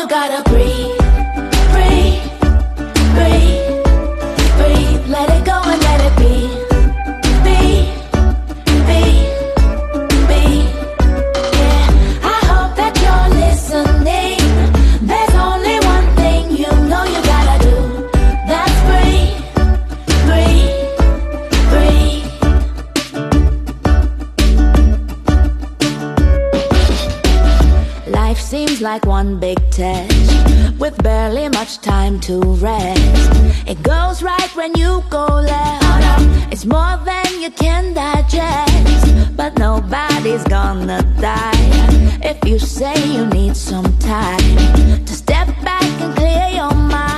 you gotta breathe, breathe, breathe, breathe. Let it go and let it be, be, be, be. Yeah, I hope that you're listening. There's only one thing you know you gotta do. That's breathe, breathe, breathe. Life seems like one big test with barely much time to rest. It goes right when you go left. It's more than you can digest, but nobody's gonna die if you say you need some time to step back and clear your mind.